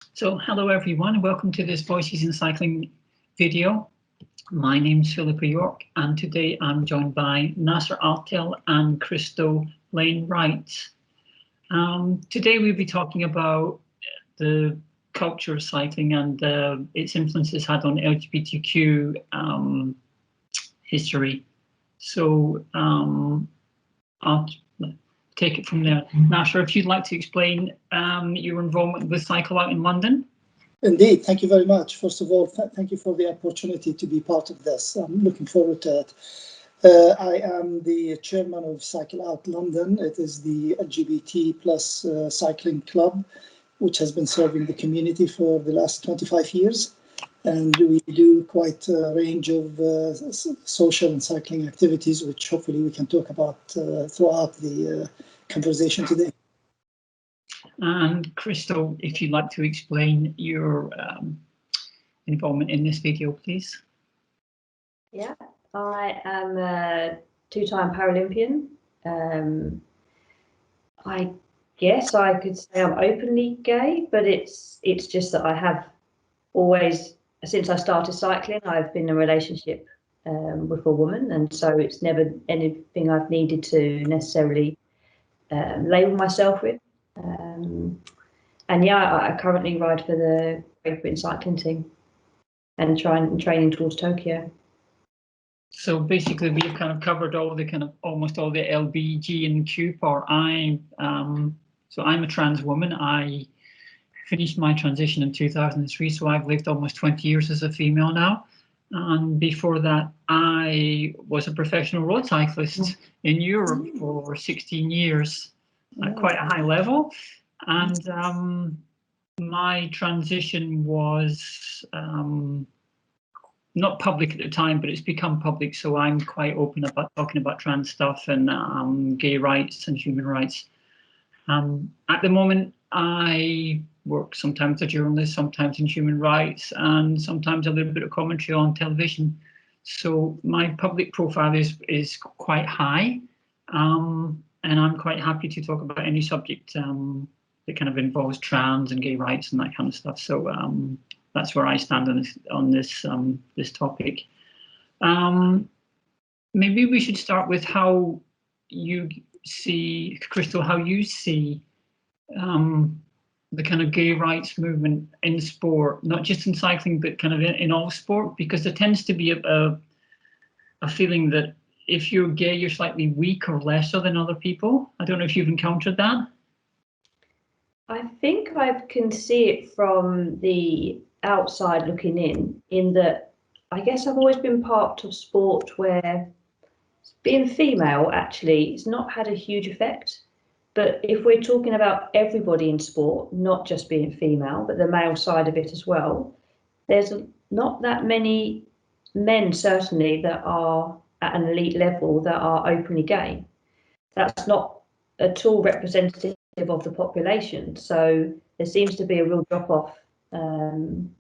So hello everyone and welcome to this Voices in Cycling video. My name's Philippa York and today I'm joined by Nasser and Lane-Wright. Today we'll be talking about the culture of cycling and its influences had on LGBTQ history. So I'll take it from there. Nasser, if you'd like to explain your involvement with CycleOut in London. Indeed, thank you very much. First of all, thank you for the opportunity to be part of this. I'm looking forward to it. I am the chairman of CycleOut London. It is the LGBT plus cycling club, which has been serving the community for the last 25 years. And we do quite a range of social and cycling activities, which hopefully we can talk about throughout the conversation today. And Crystal, if you'd like to explain your involvement in this video, please. Yeah, I am a two-time Paralympian. I guess I could say I'm openly gay, but it's just that I have always, since I started cycling, I've been in a relationship with a woman, and so it's never anything I've needed to necessarily label myself with. And yeah, I currently ride for the Great Britain cycling team and training towards Tokyo. So basically, we've kind of covered all the almost all the L, B, G, and Q part. So I'm a trans woman. I finished my transition in 2003, so I've lived almost 20 years as a female now. And before that, I was a professional road cyclist in Europe for 16 years at quite a high level. And my transition was not public at the time, but it's become public. So I'm quite open about talking about trans stuff and gay rights and human rights. At the moment, I work sometimes as a journalist, sometimes in human rights, and sometimes a little bit of commentary on television. So my public profile is quite high, and I'm quite happy to talk about any subject that kind of involves trans and gay rights and that kind of stuff. So that's where I stand on this topic. Maybe we should start with how you see, Crystal, how you see the kind of gay rights movement in sport, not just in cycling, but kind of in all sport, because there tends to be a feeling that if you're gay, you're slightly weak or lesser than other people. I don't know if you've encountered that. I think I can see it from the outside looking in that I guess I've always been part of sport where being female actually it's not had a huge effect. But if we're talking about everybody in sport, not just being female, but the male side of it as well, there's not that many men certainly that are at an elite level that are openly gay. That's not at all representative of the population, so there seems to be a real drop-off, and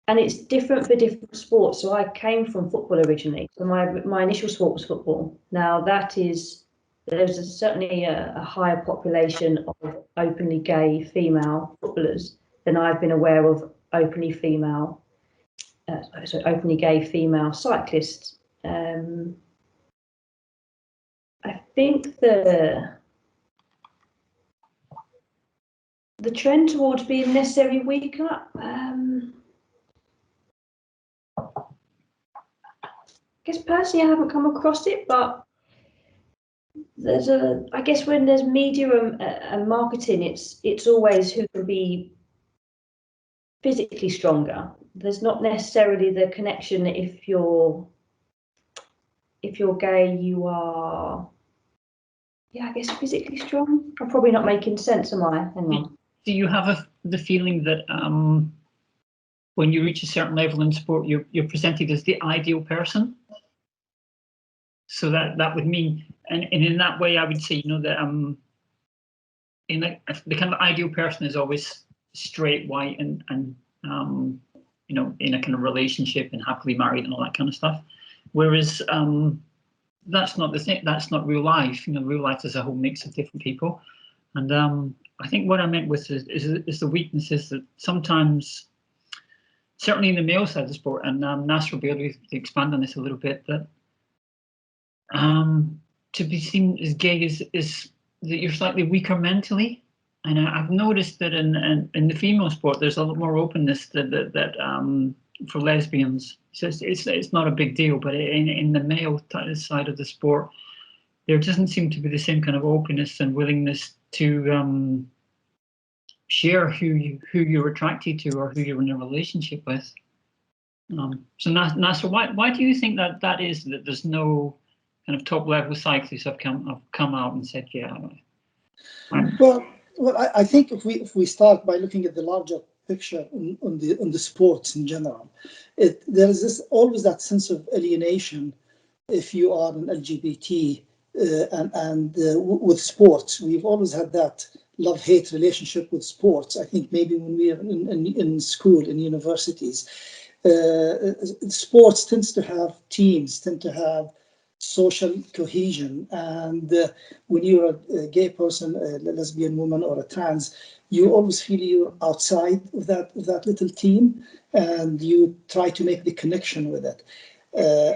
it's different for different sports. So I came from football originally, so my initial sport was football. Now there's certainly a higher population of openly gay female footballers than I've been aware of openly gay female cyclists. I think the trend towards being necessarily weaker, I guess personally I haven't come across it, but I guess when there's media and marketing, it's always who can be physically stronger. There's not necessarily the connection that if you're gay, you are, yeah, I guess physically strong. I'm probably not making sense, am I? Hang on. Do you have the feeling that when you reach a certain level in sport, you're presented as the ideal person? So that would mean, and in that way, I would say, that in the kind of ideal person is always straight, white, and in a kind of relationship and happily married and all that kind of stuff. Whereas that's not the thing. That's not real life. Real life is a whole mix of different people. And I think what I meant with is the weakness is that sometimes, certainly in the male side of the sport, and Nasser will be able to expand on this a little bit, that to be seen as gay is that you're slightly weaker mentally. And I've noticed that in the female sport, there's a lot more openness that for lesbians. So it's not a big deal, but in the male side of the sport, there doesn't seem to be the same kind of openness and willingness to share who you're attracted to or who you're in a relationship with. So Nasser, why do you think that is, that there's no kind of top level cyclists have come out and said, yeah? Well, I think if we start by looking at the larger picture on the sports in general, there is always that sense of alienation if you are an LGBT and with sports. We've always had that love-hate relationship with sports. I think maybe when we are in school, in universities, sports tends to have teams, tend to have social cohesion, and when you're a gay person, a lesbian woman, or a trans, you always feel you're outside of that little team, and you try to make the connection with it,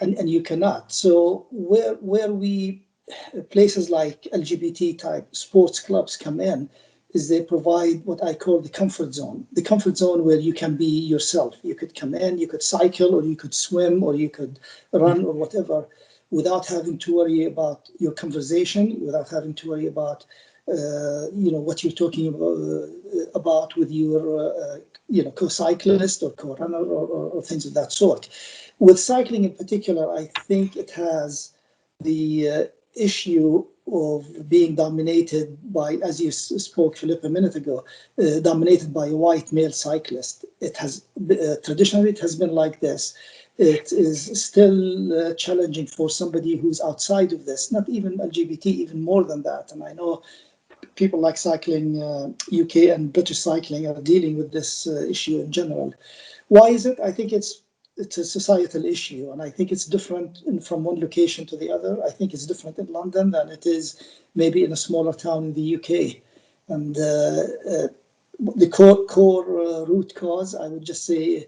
and you cannot. So where places like LGBT type sports clubs come in is they provide what I call the comfort zone where you can be yourself. You could come in, you could cycle, or you could swim, or you could run, or whatever, without having to worry about your conversation, without having to worry about what you're talking about with your co-cyclist or co-runner or things of that sort. With cycling in particular, I think it has the issue of being dominated by, as you spoke, Philippa, a minute ago, dominated by a white male cyclist. It has traditionally, it has been like this. It is still challenging for somebody who's outside of this, not even LGBT, even more than that. And I know people like Cycling UK and British Cycling are dealing with this issue in general. Why is it? I think it's a societal issue, and I think it's different from one location to the other. I think it's different in London than it is maybe in a smaller town in the UK. And the core root cause, I would just say,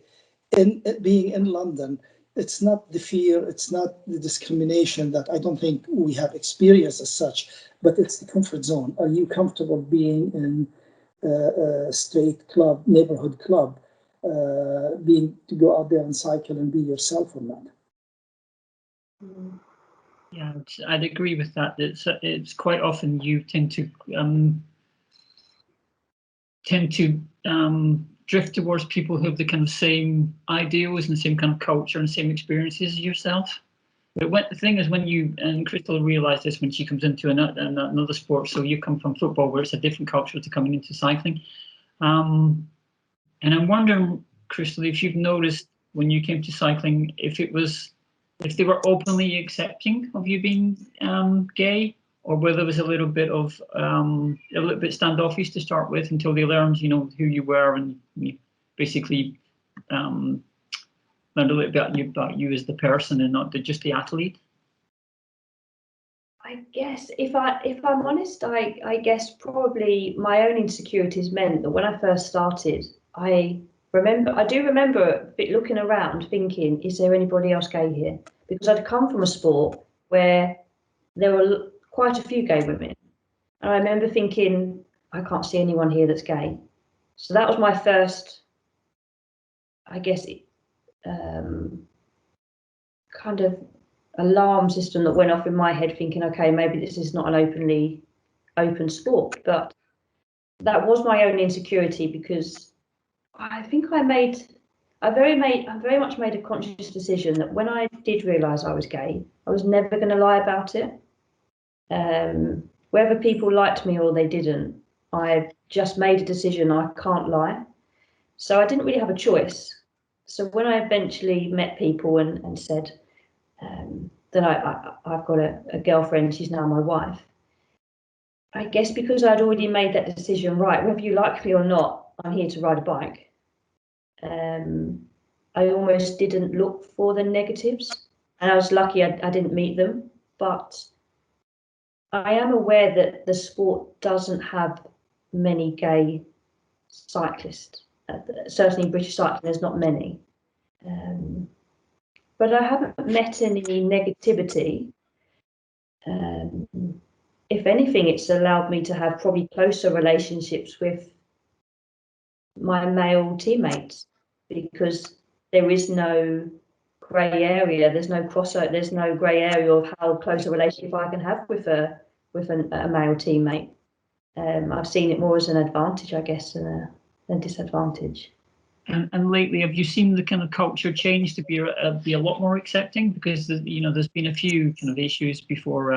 in being in London, it's not the fear, it's not the discrimination that I don't think we have experienced as such, but it's the comfort zone. Are you comfortable being in a straight club, neighborhood club, to go out there and cycle and be yourself or not? Yeah, I'd agree with that. It's quite often you tend to drift towards people who have the kind of same ideals and the same kind of culture and same experiences as yourself. But the thing is, when you, and Crystal realised this when she comes into another sport, so you come from football where it's a different culture to coming into cycling. And I'm wondering, Crystal, if you've noticed when you came to cycling, if they were openly accepting of you being gay, or whether there was a little bit standoffish to start with until they learned, who you were, and you basically learned a little bit about you as the person and not just the athlete. I guess if I'm honest, I guess probably my own insecurities meant that when I first started, I do remember a bit looking around thinking, is there anybody else gay here? Because I'd come from a sport where there were quite a few gay women. And I remember thinking, I can't see anyone here that's gay. So that was my first, I guess, kind of alarm system that went off in my head, thinking, okay, maybe this is not an open sport. But that was my own insecurity, because I think I very much made a conscious decision that when I did realise I was gay, I was never going to lie about it. Whether people liked me or they didn't, I just made a decision I can't lie. So I didn't really have a choice. So when I eventually met people and said that I've got a girlfriend, she's now my wife, I guess because I'd already made that decision, right, whether you like me or not, I'm here to ride a bike. I almost didn't look for the negatives, and I was lucky I didn't meet them, but I am aware that the sport doesn't have many gay cyclists. Certainly in British cycling, there's not many. But I haven't met any negativity. If anything, it's allowed me to have probably closer relationships with my male teammates, because there is no grey area, there's no crossover, there's no grey area of how close a relationship I can have with a male teammate. I've seen it more as an advantage, I guess, than a disadvantage. And lately, have you seen the kind of culture change to be a lot more accepting? Because there's been a few kind of issues before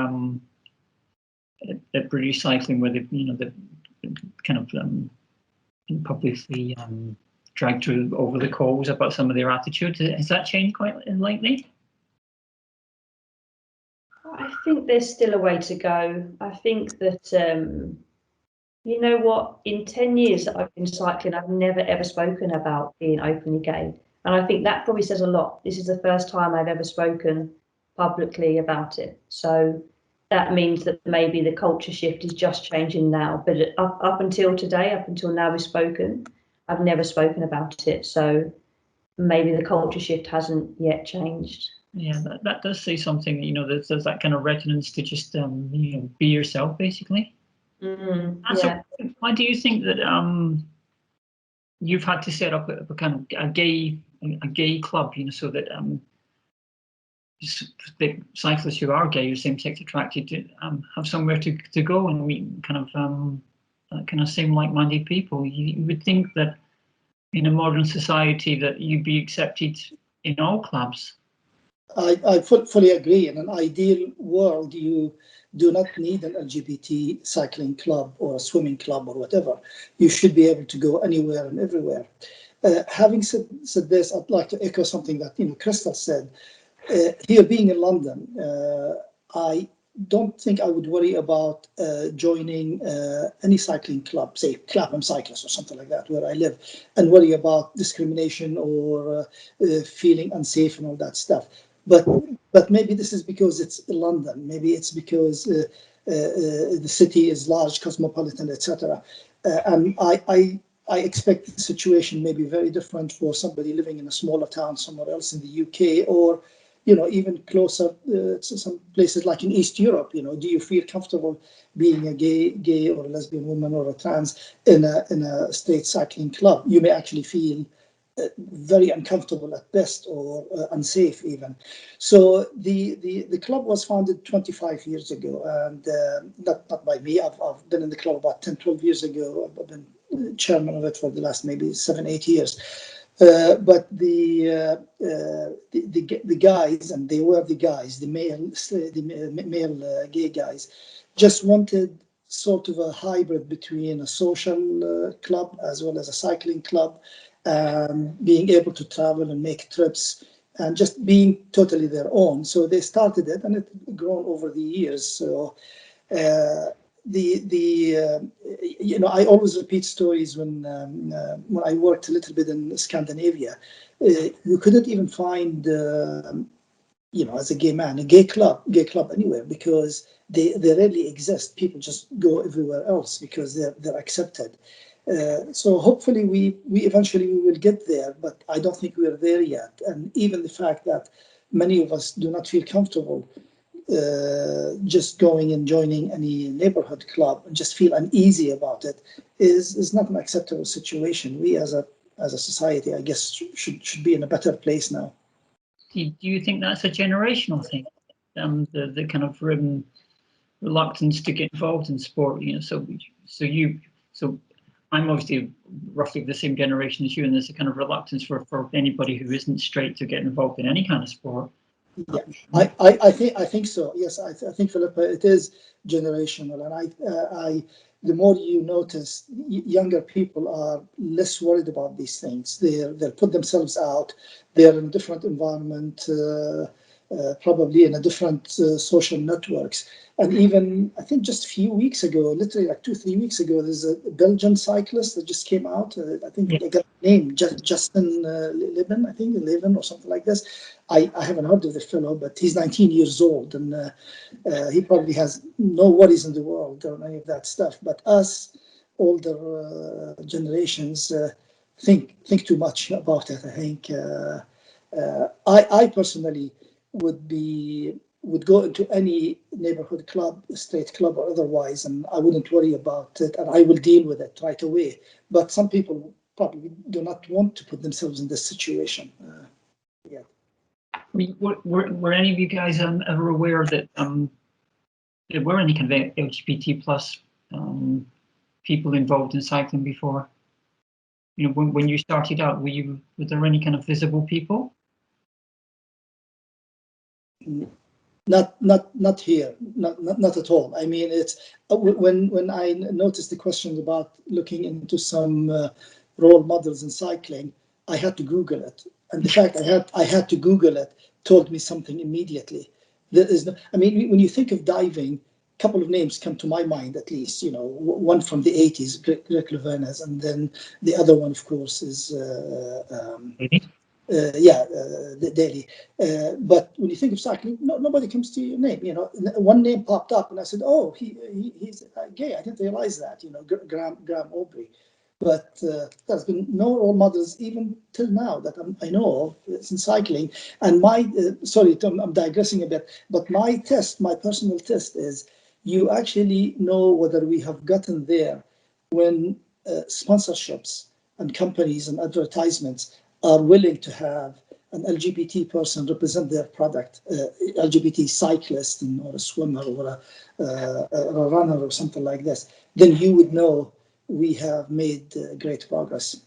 at British cycling where they've kind of publicly dragged through over the coals about some of their attitudes. Has that changed quite lately? I think there's still a way to go. I think that you know what, in 10 years that I've been cycling, I've never ever spoken about being openly gay. And I think that probably says a lot. This is the first time I've ever spoken publicly about it. So that means that maybe the culture shift is just changing now. But up until today, up until now we've spoken, I've never spoken about it. So maybe the culture shift hasn't yet changed. Yeah, that does say something. There's that kind of resonance to just be yourself, basically. Yeah. So why do you think that you've had to set up a kind of a gay club, so that the cyclists who are gay or same-sex attracted to have somewhere to go and meet kind of same like-minded people? You would think that in a modern society that you'd be accepted in all clubs. I fully agree. In an ideal world, you do not need an LGBT cycling club or a swimming club or whatever. You should be able to go anywhere and everywhere. Having said this, I'd like to echo something that Crystal said. Here being in London, I don't think I would worry about joining any cycling club, say Clapham Cyclists or something like that, where I live, and worry about discrimination or feeling unsafe and all that stuff. But maybe this is because it's London. Maybe it's because the city is large, cosmopolitan, etc. And I expect the situation may be very different for somebody living in a smaller town somewhere else in the UK, or even closer to some places like in East Europe. Do you feel comfortable being a gay or a lesbian woman or a trans in a straight cycling club? You may actually feel very uncomfortable at best, or unsafe even. So the club was founded 25 years ago, and not by me. I've been in the club about 10, 12 years ago. I've been chairman of it for the last maybe 7, 8 years. But the guys, and they were the guys, the male gay guys, just wanted sort of a hybrid between a social club as well as a cycling club, being able to travel and make trips and just being totally their own. So they started it, and it's grown over the years. So I always repeat stories when I worked a little bit in Scandinavia. You couldn't even find as a gay man, a gay club anywhere, because they rarely exist. People just go everywhere else because they're accepted. So hopefully we eventually will get there, but I don't think we're there yet. And even the fact that many of us do not feel comfortable just going and joining any neighborhood club and just feel uneasy about it is not an acceptable situation. We as a society, I guess, should be in a better place now. Do you think that's a generational thing? The kind of reluctance to get involved in sport, so I'm obviously roughly the same generation as you, and there's a kind of reluctance for anybody who isn't straight to get involved in any kind of sport. Yeah, I think so. Yes, I think, Philippa, it is generational, and the more you notice, younger people are less worried about these things. They'll put themselves out. They're in a different environment, probably in a different social networks. And even, I think just a few weeks ago, literally like 2-3 weeks ago, there's a Belgian cyclist that just came out. I think they got a name, Justin Leben, I think, Leben or something like this. I haven't heard of the fellow, but he's 19 years old, and he probably has no worries in the world or any of that stuff. But us, older generations think too much about it. I think I personally would go into any neighborhood club, state club or otherwise, and I wouldn't worry about it, and I will deal with it right away. But some people probably do not want to put themselves in this situation. Yeah. I mean, were any of you guys ever aware that there were any kind of LGBT plus people involved in cycling before? You know, when you started out, were there any kind of visible people? Not here, not at all. I mean, it's when I noticed the question about looking into some role models in cycling, I had to Google it, and the fact I had to Google it told me something immediately. There is no, I mean, when you think of diving, a couple of names come to my mind at least. You know, one from the 80s, Greg Louvain's, and then the other one, of course, is the Daily. But when you think of cycling, nobody comes to your name. You know, one name popped up, and I said, "Oh, he's gay." I didn't realize that. You know, Graham Aubrey. But there's been no role models even till now that I know of in cycling. And my sorry, Tom, I'm digressing a bit. But my personal test is, you actually know whether we have gotten there when sponsorships and companies and advertisements are willing to have an LGBT person represent their product, LGBT cyclist or a swimmer or a runner or something like this, then you would know we have made great progress.